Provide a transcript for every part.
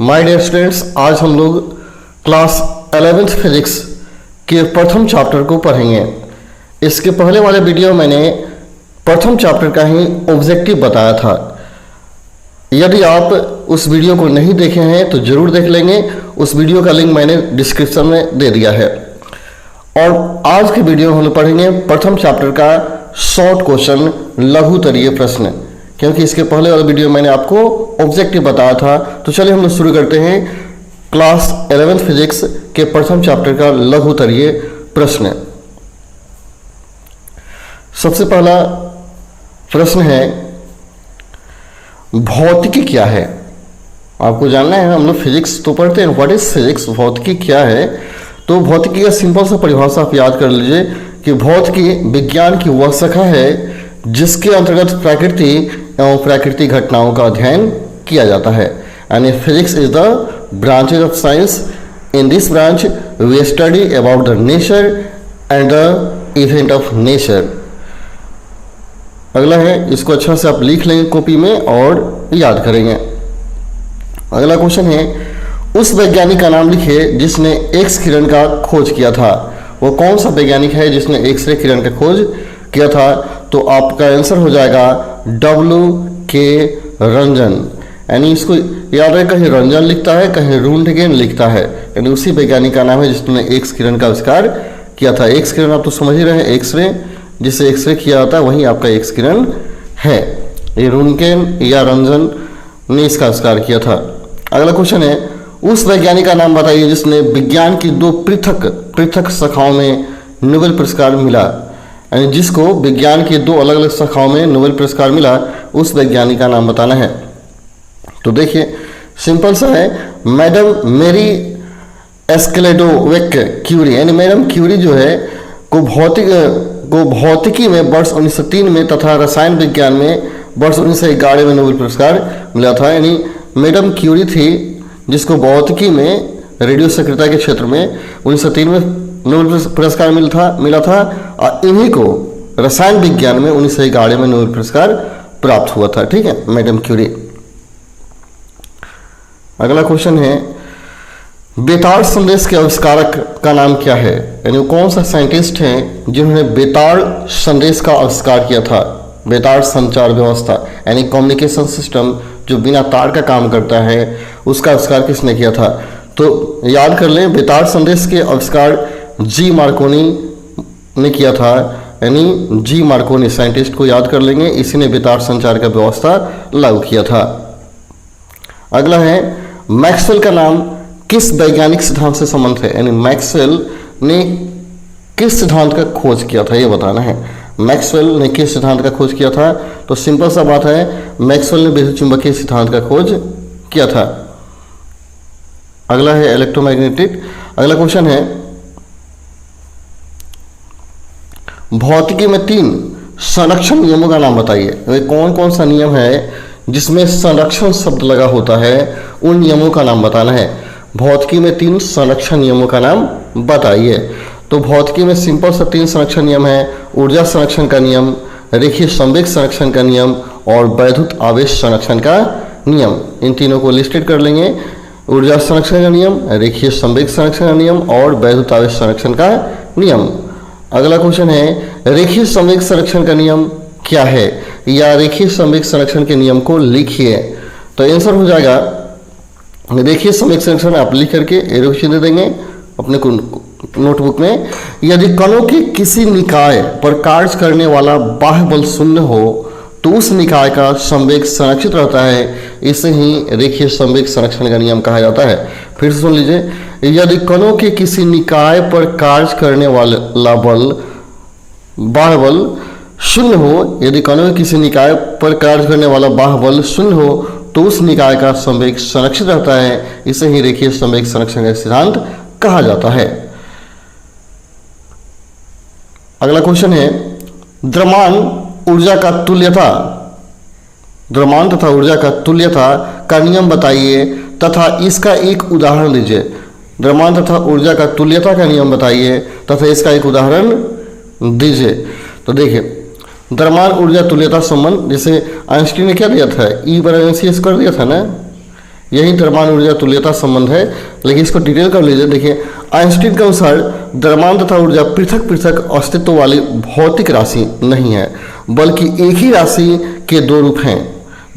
My dear students, आज हम लोग क्लास 11th फिजिक्स के प्रथम चैप्टर को पढ़ेंगे। इसके पहले वाले वीडियो मैंने प्रथम चैप्टर का ही ऑब्जेक्टिव बताया था। यदि आप उस वीडियो को नहीं देखे हैं तो जरूर देख लेंगे। उस वीडियो का लिंक मैंने डिस्क्रिप्शन में दे दिया है। और आज के वीडियो में हम लोग पढ़ेंगे प्रथम चैप्टर का शॉर्ट क्वेश्चन, लघुतरीय प्रश्न, क्योंकि इसके पहले वाले वीडियो में मैंने आपको ऑब्जेक्टिव बताया था। तो चलिए हम लोग शुरू करते हैं क्लास 11th फिजिक्स के प्रथम चैप्टर का लघुतरीय प्रश्न। सबसे पहला प्रश्न है, भौतिकी क्या है? आपको जानना है, हम लोग फिजिक्स तो पढ़ते हैं, व्हाट इज फिजिक्स, भौतिकी क्या है। तो भौतिकी का सिंपल सा परिभाषा आप याद कर लीजिए कि भौतिकी विज्ञान की वह शाखा है जिसके अंतर्गत प्रकृति एवं प्राकृतिक घटनाओं का अध्ययन किया जाता है। यानी physics is the branches of science. In this branch we study about the nature and the event of nature. अगला है, इसको अच्छा से आप लिख लेंगे कॉपी में और याद करेंगे। अगला क्वेश्चन है, उस वैज्ञानिक का नाम लिखिए जिसने एक्स किरण का खोज किया था। वो कौन सा वैज्ञानिक है जिसने एक्सरे किरण का खोज किया था? तो आपका आंसर हो जाएगा W.K. रंजन। यानी इसको याद है, कहीं रंजन लिखता है, कहीं रूंटगेन लिखता है, यानी उसी वैज्ञानिक का नाम है जिसने एक्स किरण का आविष्कार किया था। एक्स किरण आप तो समझ ही रहे हैं, एक्सरे, जिससे एक्सरे किया जाता है वही आपका एक्स किरण है। ये रूंटगेन या रंजन ने इसका आविष्कार किया था। अगला क्वेश्चन है, उस वैज्ञानिक का नाम बताइए जिसने विज्ञान की दो पृथक पृथक शाखाओं में नोबेल पुरस्कार मिला। यानी जिसको विज्ञान की दो अलग अलग शाखाओं में नोबेल पुरस्कार मिला, उस वैज्ञानिक का नाम बताना है। तो देखिए सिंपल सा है, मैडम मेरी एस्केलेडोविक क्यूरी। यानी मैडम क्यूरी जो है को भौतिकी में वर्ष 1903 में तथा रसायन विज्ञान में वर्ष 1911 में नोबेल पुरस्कार मिला था। यानी मैडम क्यूरी थी जिसको भौतिकी में रेडियो सक्रियता के क्षेत्र में 1903 में नोबेल पुरस्कार मिला था और इन्हीं को रसायन विज्ञान में 1911 में नोबेल पुरस्कार प्राप्त हुआ था। ठीक है, मैडम क्यूरी। अगला क्वेश्चन है, बेतार संदेश के आविष्कारक का नाम क्या है? यानी कौन सा साइंटिस्ट हैं जिन्होंने बेतार संदेश का आविष्कार किया था? बेतार संचार व्यवस्था यानी कम्युनिकेशन सिस्टम जो बिना तार का काम करता है, उसका आविष्कार किसने किया था? तो याद कर लें, बेतार संदेश के आविष्कार जी मार्कोनी ने किया था। यानी जी मार्कोनी साइंटिस्ट को याद कर लेंगे, इसी ने बेतार संचार का व्यवस्था लागू किया था। अगला है, मैक्सवेल का नाम किस वैज्ञानिक सिद्धांत से संबंधित है? यानी मैक्सवेल ने किस सिद्धांत का खोज किया था, ये बताना है। मैक्सवेल ने किस सिद्धांत का खोज किया था? तो सिंपल सा बात है, मैक्सवेल ने विद्युत चुंबकीय सिद्धांत का खोज किया था। अगला है इलेक्ट्रोमैग्नेटिक। अगला क्वेश्चन है, भौतिकी में 3 संरक्षण नियमों का नाम बताइए। वे कौन कौन सा नियम है जिसमें संरक्षण शब्द लगा होता है, उन नियमों का नाम बताना है। भौतिकी में 3 संरक्षण नियमों का नाम बताइए। तो भौतिकी में सिंपल सा 3 संरक्षण नियम है, ऊर्जा संरक्षण का नियम, रेखीय संवेग संरक्षण का नियम और वैद्युत आवेश संरक्षण का नियम। इन तीनों को लिस्टेड कर लेंगे, ऊर्जा संरक्षण का नियम, रेखीय संवेग संरक्षण का नियम और वैद्युत आवेश संरक्षण का नियम। अगला क्वेश्चन है, रेखीय संवेग संरक्षण का नियम क्या है, या रेखीय संवेग संरक्षण के नियम को लिखिए। तो आंसर हो जाएगा, रेखीय संवेग संरक्षण आप लिख करके एरो चिन्ह देंगे अपने नोटबुक में। यदि कणों के किसी निकाय पर कार्य करने वाला बाह्य बल शून्य हो तो उस निकाय का संवेग संरक्षित रहता है। इसे ही रेखीय संवेग संरक्षण का नियम कहा जाता है। फिर से सुन लीजिए, यदि कणों के किसी निकाय पर कार्य करने वाला बल बाह्य बल शून्य हो, यदि कणों के किसी निकाय पर कार्य करने वाला बाह्य बल शून्य हो तो उस निकाय का संवेग संरक्षित रहता है। इसे ही रेखीय संवेग संरक्षण का सिद्धांत कहा जाता है। अगला क्वेश्चन है, द्रव्यमान ऊर्जा का तुल्यता, द्रव्यमान तथा ऊर्जा का तुल्यता का नियम बताइए तथा इसका एक उदाहरण दीजिए। द्रव्यमान तथा ऊर्जा का तुल्यता का नियम बताइए तथा इसका एक उदाहरण दीजिए। तो देखिए, द्रव्यमान ऊर्जा तुल्यता संबंध, जैसे आइंस्टीन ने क्या दिया था, E = mc² दिया था ना। यही द्रव्यमान ऊर्जा तुल्यता संबंध है, लेकिन इसको डिटेल कर लीजिए। देखिए, आइंस्टीन के अनुसार द्रव्यमान तथा ऊर्जा पृथक पृथक अस्तित्व वाली भौतिक राशि नहीं है, बल्कि एक ही राशि के दो रूप हैं।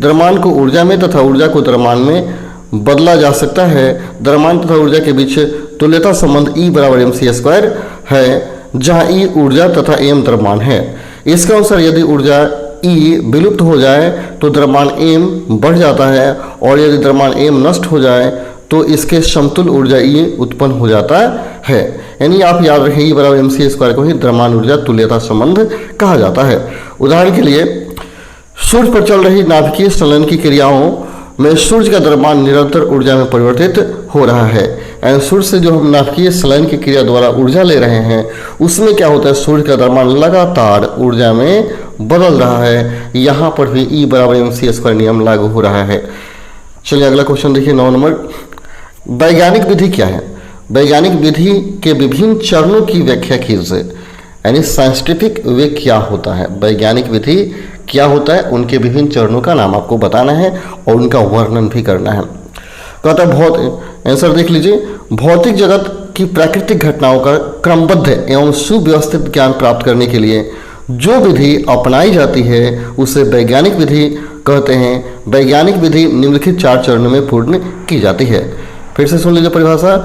द्रव्यमान को ऊर्जा में तथा ऊर्जा को द्रव्यमान में बदला जा सकता है। द्रव्यमान तथा ऊर्जा के बीच तुल्यता संबंध E बराबर mc² है, जहाँ E ऊर्जा तथा m द्रव्यमान है। इसके अनुसार यदि ऊर्जा E विलुप्त हो जाए तो द्रव्यमान m बढ़ जाता है, और यदि द्रव्यमान m नष्ट हो जाए तो इसके समतुल्य ऊर्जा E उत्पन्न हो जाता है। यानी आप याद रखें, E बराबर mc² को ही द्रव्यमान ऊर्जा तुल्यता संबंध कहा जाता है। उदाहरण के लिए, सूर्य पर चल रही नाभिकीय संलयन की क्रियाओं में सूर्य का द्रव्यमान निरंतर ऊर्जा में परिवर्तित हो रहा है। यानी सूर्य से जो हम नाभिकीय संलयन की क्रिया द्वारा ऊर्जा ले रहे हैं, उसमें क्या होता है, सूर्य का द्रव्यमान लगातार ऊर्जा में बदल रहा है। यहाँ पर भी E बराबर mc² नियम लागू हो रहा है। चलिए अगला क्वेश्चन देखिए, 9 नंबर। वैज्ञानिक विधि क्या है? वैज्ञानिक विधि के विभिन्न चरणों की व्याख्या कीजिए। यानी साइंटिफिक वे क्या होता है, वैज्ञानिक विधि क्या होता है, उनके विभिन्न चरणों का नाम आपको बताना है और उनका वर्णन भी करना है। कहता है आंसर देख लीजिए, भौतिक जगत की प्राकृतिक घटनाओं का क्रमबद्ध एवं सुव्यवस्थित ज्ञान प्राप्त करने के लिए जो विधि अपनाई जाती है उसे वैज्ञानिक विधि कहते हैं। वैज्ञानिक विधि निम्नलिखित 4 चरणों में पूर्ण की जाती है। फिर से सुन लीजिए परिभाषा।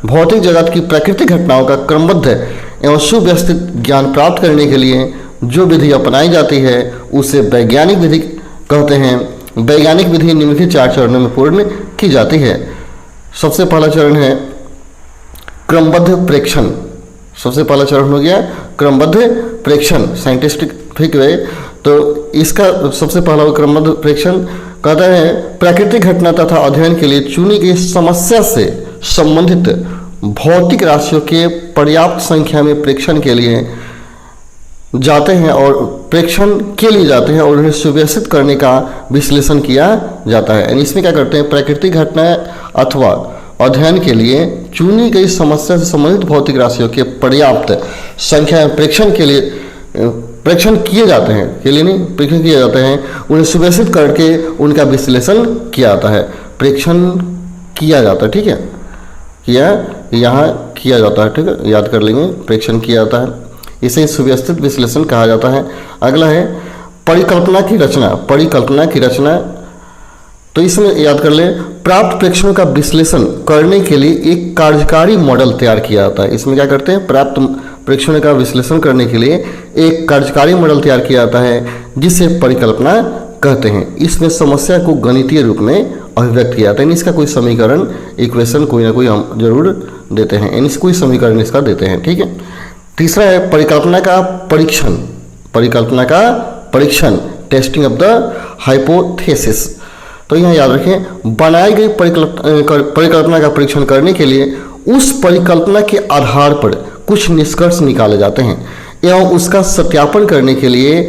भौतिक जगत की प्राकृतिक घटनाओं का क्रमबद्ध एवं सुव्यवस्थित ज्ञान प्राप्त करने के लिए जो विधि अपनाई जाती है उसे वैज्ञानिक विधि कहते हैं। वैज्ञानिक विधि निम्नलिखित 4 चरणों में पूर्ण की जाती है। सबसे पहला चरण है क्रमबद्ध प्रेक्षण। सबसे पहला चरण हो गया क्रमबद्ध प्रेक्षण, साइंटिफिक वे। तो इसका सबसे पहला क्रमबद्ध प्रेक्षण कहता है प्राकृतिक घटना तथा अध्ययन के लिए चुनी गई समस्या से संबंधित भौतिक राशियों के पर्याप्त संख्या में प्रेक्षण के लिए जाते हैं और प्रेक्षण के लिए जाते हैं और उन्हें सुव्यवस्थित करने का विश्लेषण किया जाता है। यानी इसमें क्या करते हैं, प्राकृतिक घटना अथवा अध्ययन के लिए चुनी गई समस्या से संबंधित भौतिक राशियों के पर्याप्त संख्या में प्रेक्षण के लिए प्रेक्षण किए जाते हैं, के लिए नहीं प्रेक्षण किए जाते हैं, उन्हें सुव्यवस्थित करके उनका विश्लेषण किया जाता है। प्रेक्षण किया जाता है, ठीक है, यहाँ किया जाता है, ठीक है, याद कर लेंगे, प्रेक्षण किया जाता है, इसे सुव्यवस्थित विश्लेषण कहा जाता है। अगला है परिकल्पना की रचना। परिकल्पना की रचना, तो इसमें याद कर ले, प्राप्त प्रेक्षणों का विश्लेषण करने के लिए एक कार्यकारी मॉडल तैयार किया जाता है। इसमें क्या करते हैं, प्राप्त प्रेक्षणों का विश्लेषण करने के लिए एक कार्यकारी मॉडल तैयार किया जाता है जिसे परिकल्पना कहते हैं। इसमें समस्या को गणितीय रूप में अभिव्यक्त किया जाता है। इसका कोई समीकरण, इक्वेशन कोई ना कोई हम जरूर देते हैं, यानी कोई समीकरण इसका देते हैं, ठीक है। तीसरा है परिकल्पना का परीक्षण। परिकल्पना का परीक्षण, टेस्टिंग ऑफ द हाइपोथेसिस। तो यहाँ याद रखें, बनाई गई परिकल्पना का परीक्षण करने के लिए उस परिकल्पना के आधार पर कुछ निष्कर्ष निकाले जाते हैं एवं उसका सत्यापन करने के लिए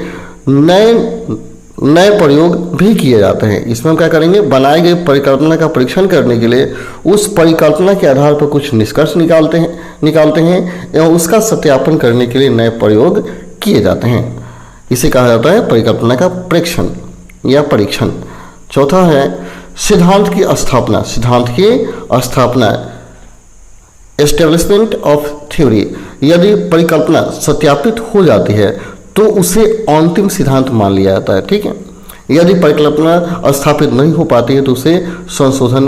नए प्रयोग भी किए जाते हैं। इसमें हम क्या करेंगे, बनाई गई परिकल्पना का परीक्षण करने के लिए उस परिकल्पना के आधार पर कुछ निष्कर्ष निकालते हैं एवं उसका सत्यापन करने के लिए नए प्रयोग किए जाते हैं। इसे कहा जाता है परिकल्पना का प्रेक्षण या परीक्षण। चौथा है सिद्धांत की स्थापना। सिद्धांत की स्थापना, एस्टेब्लिशमेंट ऑफ थ्योरी। यदि परिकल्पना सत्यापित हो जाती है तो उसे अंतिम सिद्धांत मान लिया जाता है, ठीक है। यदि परिकल्पना स्थापित नहीं हो पाती है तो उसे संशोधन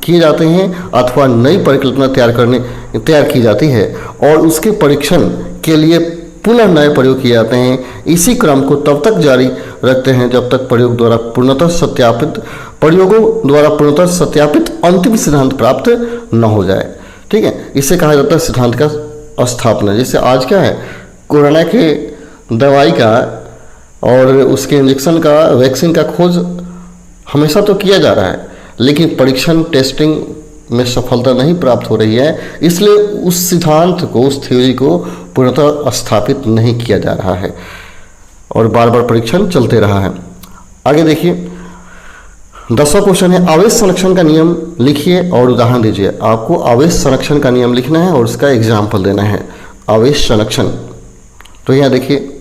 किए जाते हैं अथवा नई परिकल्पना तैयार की जाती है और उसके परीक्षण के लिए पुनः नए प्रयोग किए जाते हैं। इसी क्रम को तब तक जारी रखते हैं जब तक प्रयोगों द्वारा पूर्णतः सत्यापित अंतिम सिद्धांत प्राप्त न हो जाए, ठीक है। इसे कहा जाता है सिद्धांत का स्थापना। जैसे आज क्या है, कोरोना के दवाई का और उसके इंजेक्शन का, वैक्सीन का खोज हमेशा तो किया जा रहा है, लेकिन परीक्षण टेस्टिंग में सफलता नहीं प्राप्त हो रही है, इसलिए उस सिद्धांत को, उस थ्योरी को पूर्णतः स्थापित नहीं किया जा रहा है और बार बार परीक्षण चलते रहा है। आगे देखिए 10वां क्वेश्चन है आवेश संरक्षण का नियम लिखिए और उदाहरण दीजिए। आपको आवेश संरक्षण का नियम लिखना है और उसका एग्जाम्पल देना है। आवेश संरक्षण, तो यहाँ देखिए,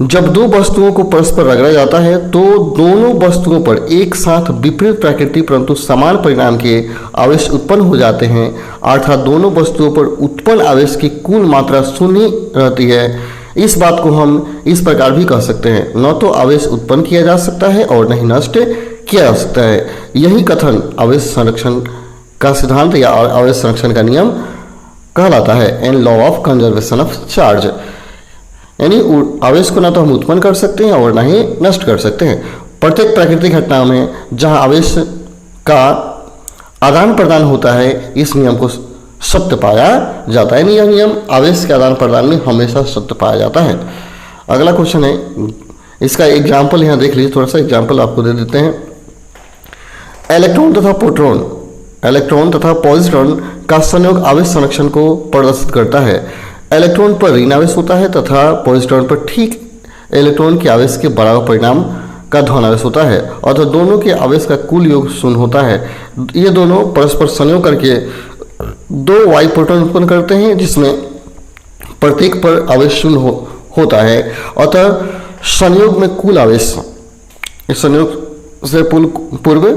जब दो वस्तुओं को परस्पर रगड़ा जाता है तो दोनों वस्तुओं पर एक साथ विपरीत प्रकृति परंतु समान परिणाम के आवेश उत्पन्न हो जाते हैं, अर्थात दोनों वस्तुओं पर उत्पन्न आवेश की कुल मात्रा शून्य रहती है। इस बात को हम इस प्रकार भी कह सकते हैं, न तो आवेश उत्पन्न किया जा सकता है और न ही नष्ट किया जा सकता है। यही कथन आवेश संरक्षण का सिद्धांत या आवेश संरक्षण का नियम कहलाता है, and law of conservation of charge. यानी आवेश को ना तो हम उत्पन्न कर सकते हैं और ना ही नष्ट कर सकते हैं। प्रत्येक प्राकृतिक घटना में जहां आवेश का आदान प्रदान होता है इस नियम को सत्य पाया जाता है। यानी यह नियम आवेश के आदान प्रदान में हमेशा सत्य पाया जाता है। अगला क्वेश्चन है, इसका एग्जाम्पल यहाँ देख लीजिए, थोड़ा सा एग्जाम्पल आपको दे देते हैं। इलेक्ट्रॉन तथा प्रोटॉन, इलेक्ट्रॉन तथा पॉजिट्रॉन का संयोग आवेश संरक्षण को प्रदर्शित करता है। इलेक्ट्रॉन पर ऋण आवेश होता है तथा पॉजिट्रॉन पर ठीक इलेक्ट्रॉन के आवेश के बराबर परिणाम का धन आवेश होता है, और तो दोनों के आवेश का कुल योग शून्य होता है। ये दोनों परस्पर संयोग करके दो वाई प्रोटॉन उत्पन्न करते हैं, जिसमें प्रत्येक पर आवेश शून्य होता है। अतः संयोग में कुल आवेश, इस संयोग से पूर्व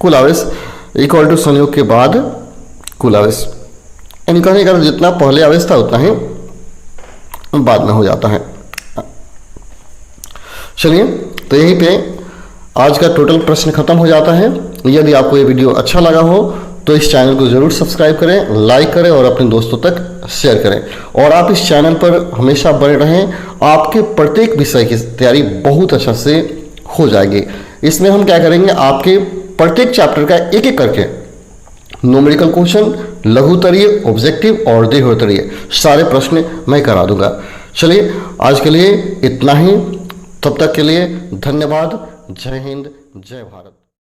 कुल आवेश इक्वल टू संयोग के बाद कुल आवेश, यानी कहने का जितना पहले आवेश था उतना ही बाद में हो जाता है। चलिए, तो यहीं पे आज का टोटल प्रश्न खत्म हो जाता है। यदि आपको ये वीडियो अच्छा लगा हो तो इस चैनल को जरूर सब्सक्राइब करें, लाइक करें और अपने दोस्तों तक शेयर करें। और आप इस चैनल पर हमेशा बने रहें, आपके प्रत्येक विषय की तैयारी बहुत अच्छा से हो जाएगी। इसमें हम क्या करेंगे, आपके प्रत्येक चैप्टर का एक एक करके न्यूमेरिकल क्वेश्चन, लघुतरीय, ऑब्जेक्टिव और दीर्घोत्तरीय सारे प्रश्न मैं करा दूंगा। चलिए, आज के लिए इतना ही। तब तक के लिए धन्यवाद। जय हिंद, जय भारत।